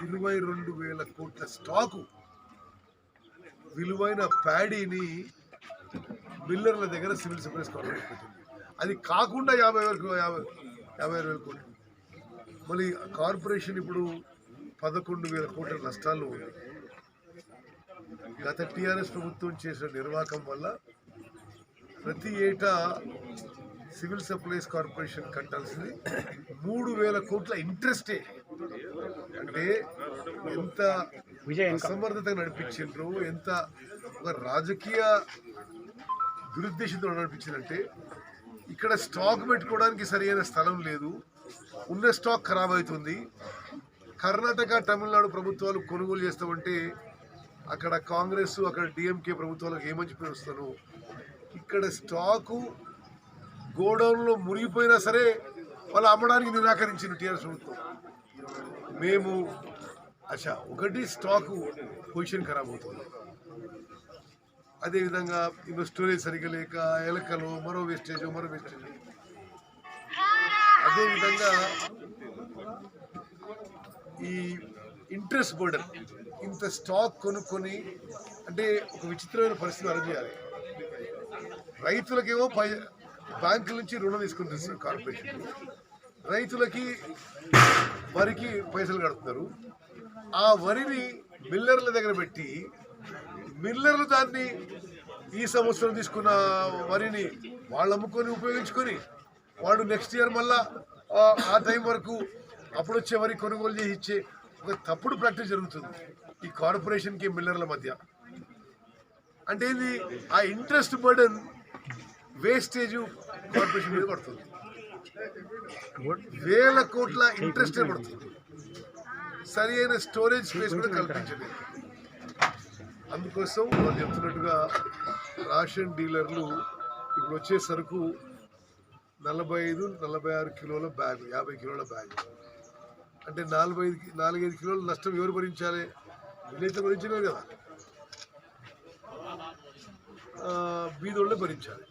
22,000 కోట్ల స్టాకు విలువైన ప్యాడీని మిల్లర్ల దగ్గర సివిల్ సప్లైస్ కార్పొరేషన్ పెట్టింది. అది కాకుండా 50,000 కోట్లు. మళ్ళీ కార్పొరేషన్ ఇప్పుడు 11,000 కోట్ల నష్టాల్లో ఉంది. గత టీఆర్ఎస్ ప్రభుత్వం చేసిన నిర్వాహకం వల్ల ప్రతి ఏటా సివిల్ సప్లైస్ కార్పొరేషన్ కట్టాల్సింది 3,000 కోట్ల ఇంట్రెస్టే. అంటే ఎంత అసమర్థతగా నడిపించిండ్రు, ఎంత ఒక రాజకీయ దురుద్దేశంతో నడిపించిందంటే ఇక్కడ స్టాక్ పెట్టుకోవడానికి సరైన స్థలం లేదు, ఉన్న స్టాక్ ఖరాబ్ అవుతుంది. కర్ణాటక తమిళనాడు ప్రభుత్వాలు కొనుగోలు చేస్తామంటే అక్కడ కాంగ్రెస్ అక్కడ డిఎంకే ప్రభుత్వాలకు ఏమని చెప్పి వస్తాను. ఇక్కడ స్టాకు గోడౌన్లో మునిగిపోయినా సరే వాళ్ళు అమ్మడానికి నిరాకరించిన టీఆర్ఎస్ ప్రభుత్వం. మేము ఒకటి స్టాకు పొజిషన్ ఖరాబ్ అవుతుంది, అదేవిధంగా ఇంకా స్టోరేజ్ సరిగ్గా లేక ఎలకలు మరో వేస్టేజ్. అదేవిధంగా ఈ ఇంట్రెస్ట్ బర్డెన్, ఇంత స్టాక్ కొనుక్కొని అంటే ఒక విచిత్రమైన పరిస్థితి అలజేయాలి. రైతులకేమో బ్యాంకుల నుంచి రుణం తీసుకుంటుంది కార్పొరేషన్, రైతులకి వరికి పైసలు కడుతున్నారు. ఆ వరిని మిల్లర్ల దగ్గర పెట్టి మిల్లర్లు దాన్ని ఈ సంవత్సరం తీసుకున్న వరిని వాళ్ళు అమ్ముకొని ఉపయోగించుకొని వాడు నెక్స్ట్ ఇయర్ మళ్ళా ఆ టైం వరకు అప్పుడు వచ్చే వరి కొనుగోలు చేసి ఇచ్చే ఒక తప్పుడు ప్రాక్టీస్ జరుగుతుంది ఈ కార్పొరేషన్కి మిల్లర్ల మధ్య. అంటే ఇది ఆ ఇంట్రెస్ట్ బర్డెన్ వేస్టేజ్ కార్పొరేషన్ మీద పడుతుంది, 1,000 కోట్ల ఇంట్రెస్టే పడుతుంది. సరి అయిన స్టోరేజ్ స్పేస్ కూడా కల్పించలేదు. అందుకోసం వాళ్ళు చెప్తున్నట్టుగా రేషన్ డీలర్లు ఇప్పుడు వచ్చే సరుకు 45-46 కిలోల బ్యాగ్, 50 కిలోల బ్యాగ్ అంటే 4-5 కిలోల నష్టం ఎవరు భరించాలి? వీళ్ళైతే భరించలేరు కదా, బీదోళ్ళే భరించాలి.